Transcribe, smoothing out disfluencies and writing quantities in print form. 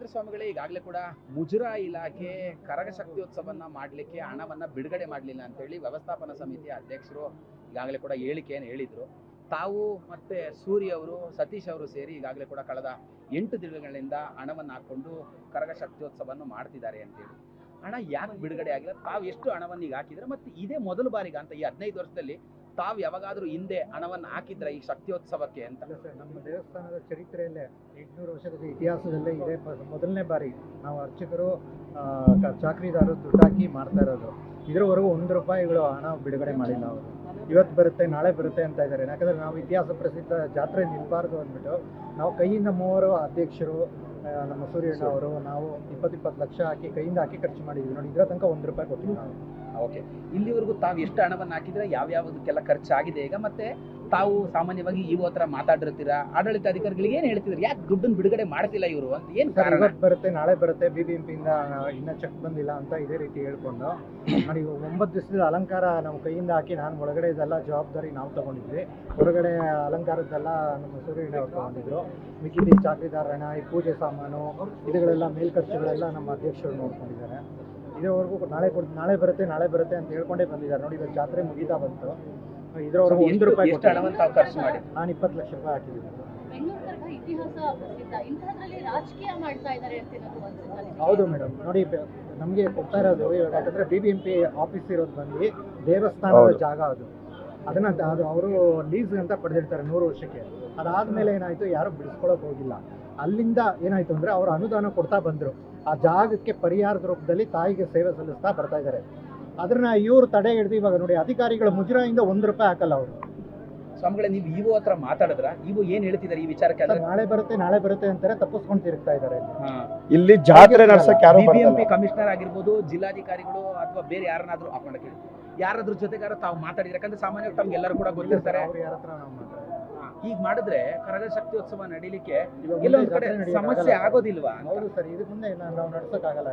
ಅಂದ್ರೆ ಸ್ವಾಮಿಗಳೇ ಈಗಾಗಲೇ ಕೂಡ ಮುಜರಾಯಿ ಇಲಾಖೆ ಕರಗ ಶಕ್ತಿಯೋತ್ಸವನ್ನ ಮಾಡಲಿಕ್ಕೆ ಹಣವನ್ನ ಬಿಡುಗಡೆ ಮಾಡಲಿಲ್ಲ ಅಂತೇಳಿ ವ್ಯವಸ್ಥಾಪನಾ ಸಮಿತಿಯ ಅಧ್ಯಕ್ಷರು ಈಗಾಗಲೇ ಕೂಡ ಹೇಳಿಕೆಯನ್ನು ಹೇಳಿದ್ರು. ತಾವು ಮತ್ತೆ ಸೂರಿ ಅವರು ಸತೀಶ್ ಅವರು ಸೇರಿ ಈಗಾಗಲೇ ಕೂಡ ಕಳೆದ 8 ದಿನಗಳಿಂದ ಹಣವನ್ನು ಹಾಕೊಂಡು ಕರಗ ಶಕ್ತಿಯೋತ್ಸವವನ್ನು ಮಾಡ್ತಿದ್ದಾರೆ ಅಂತೇಳಿ. ಹಣ ಯಾಕೆ ಬಿಡುಗಡೆ ಆಗಿಲ್ಲ? ತಾವು ಎಷ್ಟು ಹಣವನ್ನು ಈಗ ಹಾಕಿದ್ರೆ ಮತ್ತೆ ಇದೇ ಮೊದಲ ಬಾರಿಗೆ ಅಂತ ಈ 15 ವರ್ಷದಲ್ಲಿ ತಾವು ಯಾವಾಗಾದ್ರೂ ಹಿಂದೆ ಹಣವನ್ನು ಹಾಕಿದ್ರ ಈ ಶಕ್ತಿಯೋತ್ಸವಕ್ಕೆ ಅಂತ? ಸರ್, ನಮ್ಮ ದೇವಸ್ಥಾನದ ಚರಿತ್ರೆಯಲ್ಲೇ 800 ವರ್ಷದ ಇತಿಹಾಸದಲ್ಲೇ ಇದೇ ಮೊದಲನೇ ಬಾರಿ ನಾವು ಅರ್ಚಕರು ಚಾಕ್ರಿದಾರರು ದುಡ್ಡಾಕಿ ಮಾಡ್ತಾ ಇರೋದು. ಇದರವರೆಗೂ ₹1 ಹಣ ಬಿಡುಗಡೆ ಮಾಡಿಲ್ಲ ಅವರು. ಇವತ್ತು ಬರುತ್ತೆ ನಾಳೆ ಬರುತ್ತೆ ಅಂತ ಇದ್ದಾರೆ. ಯಾಕಂದರೆ ನಾವು ಇತಿಹಾಸ ಪ್ರಸಿದ್ಧ ಜಾತ್ರೆ ನಿಲ್ಬಾರ್ದು ಅಂದ್ಬಿಟ್ಟು ನಾವು ಕೈಯಿಂದ 3 ಅಧ್ಯಕ್ಷರು ನಮ್ಮ ಸೂರ್ಯಣ್ಣ ಅವರು ನಾವು 20 ಲಕ್ಷ ಹಾಕಿ ಕೈಯಿಂದ ಹಾಕಿ ಖರ್ಚು ಮಾಡಿದ್ವಿ ನೋಡಿ. ಇದರ ತನಕ ₹1 ಕೊಟ್ಟಿಲ್ಲ ನಾವು. ಓಕೆ, ಇಲ್ಲಿವರೆಗೂ ತಾವು ಎಷ್ಟು ಹಣವನ್ನು ಹಾಕಿದ್ರೆ ಯಾವ್ಯಾವುದಕ್ಕೆಲ್ಲ ಖರ್ಚಾಗಿದೆ ಈಗ? ಮತ್ತೆ ತಾವು ಸಾಮಾನ್ಯವಾಗಿ ಇವು ಹತ್ರ ಮಾತಾಡಿರ್ತೀರಾ, ಆಡಳಿತ ಅಧಿಕಾರಿಗಳಿಗೆ ಏನು ಹೇಳ್ತಿದ್ರು, ಯಾಕೆ ದುಡ್ಡನ್ನು ಬಿಡುಗಡೆ ಮಾಡ್ತಿಲ್ಲ ಇವರು ಅಂತ? ಏನು ಕಾರಣ? ಇವತ್ತು ಬರುತ್ತೆ ನಾಳೆ ಬರುತ್ತೆ, BBMP-ಯಿಂದ ಇನ್ನೂ ಚೆಕ್ ಬಂದಿಲ್ಲ ಅಂತ ಇದೇ ರೀತಿ ಹೇಳ್ಕೊಂಡು ನೋಡಿ. 9 ದಿವಸದ ಅಲಂಕಾರ ನಾವು ಕೈಯಿಂದ ಹಾಕಿ ನಾನು ಒಳಗಡೆ ಇದೆಲ್ಲ ಜವಾಬ್ದಾರಿ ನಾವು ತಗೊಂಡಿದ್ವಿ. ಹೊರಗಡೆ ಅಲಂಕಾರದ್ದೆಲ್ಲ ನಮ್ಮ ಸೂರ್ಯಣ್ಣ ಅವ್ರು ತಗೊಂಡಿದ್ರು. ಮಿಕ್ಕಿದ ಚಾಕ್ರಿದಾರ ಹಣ, ಈ ಪೂಜೆ ಸಾಮಾನು ಇದಗಳೆಲ್ಲ ಮೇಲ್ಖರ್ಚುಗಳೆಲ್ಲ ನಮ್ಮ ಅಧ್ಯಕ್ಷರು ನೋಡ್ಕೊಂಡಿದ್ದಾರೆ. ಇದುವರೆಗೂ ನಾಳೆ ಬರುತ್ತೆ ಅಂತ ಹೇಳ್ಕೊಂಡೇ ಬಂದಿದ್ದಾರೆ ನೋಡಿ. ಇವತ್ತು ಜಾತ್ರೆ ಮುಗಿತಾ ಬಂತು, ಇದರವರೆಗೂ ₹1 ಎಷ್ಟು ಹಣವನ್ನು ತಾವು ಖರ್ಚು ಮಾಡಿ? ನಾನು ₹20 ಲಕ್ಷ ಹಾಕಿದ್ದೀನಿ. ಬೆಂಗಳೂರು ಇತಿಹಾಸ ಪ್ರಸಿದ್ಧ, ಇಂಥದ್ರಲ್ಲಿ ರಾಜಕೀಯ ಮಾಡ್ತಾ ಇದ್ದಾರೆ ಅಂತ ಅನ್ಸುತ್ತೆ. ಹೌದು ಮೇಡಮ್, ನೋಡಿ ನಮಗೆ ಕೊಡ್ತಾ ಇರೋದು ಇವಾಗ ಯಾಕಂದರೆ BBMP ಆಫೀಸ್ ಇರೋದು ಬಂದು ದೇವಸ್ಥಾನದ ಜಾಗ ಅದು ಅವರು ಲೀಸ್ ಅಂತ ಪಡೆದಿರ್ತಾರೆ 100 ವರ್ಷಕ್ಕೆ. ಅದಾದಮೇಲೆ ಏನಾಯಿತು, ಯಾರು ಬಿಡಿಸ್ಕೊಳ್ಳೋಕೆ ಹೋಗಿಲ್ಲ. ಅಲ್ಲಿಂದ ಏನಾಯಿತು ಅಂದರೆ ಅವರು ಅನುದಾನ ಕೊಡ್ತಾ ಬಂದರು. ಆ ಜಾಗಕ್ಕೆ ಪರಿಹಾರದ ರೂಪದಲ್ಲಿ ತಾಯಿಗೆ ಸೇವೆ ಸಲ್ಲಿಸ್ತಾ ಬರ್ತಾ ಇದ್ದಾರೆ. ಅದನ್ನ ಇವರು ತಡೆ ಹಿಡಿದು ಇವಾಗ ನೋಡಿ ಅಧಿಕಾರಿಗಳು ಮುಜರಾಯಿಂದ ₹1 ಹಾಕಲ್ಲ ಅವರು. ಸ್ವಾಮಿಗಳೇ, ನೀವು ಇವು ಹತ್ರ ಮಾತಾಡಿದ್ರ? ಇವು ಏನ್ ಹೇಳ್ತಿದ್ದಾರೆ ಈ ವಿಚಾರಕ್ಕೆ? ನಾಳೆ ಬರುತ್ತೆ ಅಂತಾರೆ, ತಪ್ಪಿಸ್ಕೊಂಡು ತಿರುಗ್ತಾ ಇದ್ದಾರೆ. ಇಲ್ಲಿ ಜಾತ್ರೆ ನಡ್ಸಕ್ಕೆ ಯಾರು BBMP ಕಮಿಷನರ್ ಆಗಿರ್ಬೋದು, ಜಿಲ್ಲಾಧಿಕಾರಿಗಳು ಅಥವಾ ಬೇರೆ ಯಾರನ್ನಾದ್ರೂ ಹಾಕೊಂಡಕ್ಕೆ ಯಾರಾದ್ರೂ ಜೊತೆಗಾರ ತಾವು ಮಾತಾಡಿದ್ರೆ? ಯಾಕಂದ್ರೆ ಸಾಮಾನ್ಯವಾಗಿ ತಮ್ಗೆಲ್ಲರೂ ಕೂಡ ಗೊತ್ತಿರ್ತಾರೆ. ಈಗ ಮಾಡಿದ್ರೆ ಕರಗ ಶಕ್ತಿಯೋತ್ಸವ ನಡೀಲಿಕ್ಕೆ ಎಲ್ಲೊಂದ್ ಕಡೆ ಸಮಸ್ಯೆ ಆಗೋದಿಲ್ವಾ? ಹೌದು ಸರ್, ಇದಕ್ಕೆ ಮುಂದೆ ನಾವು ನಡ್ಸೋಕ್ಕಾಗಲ್ಲ.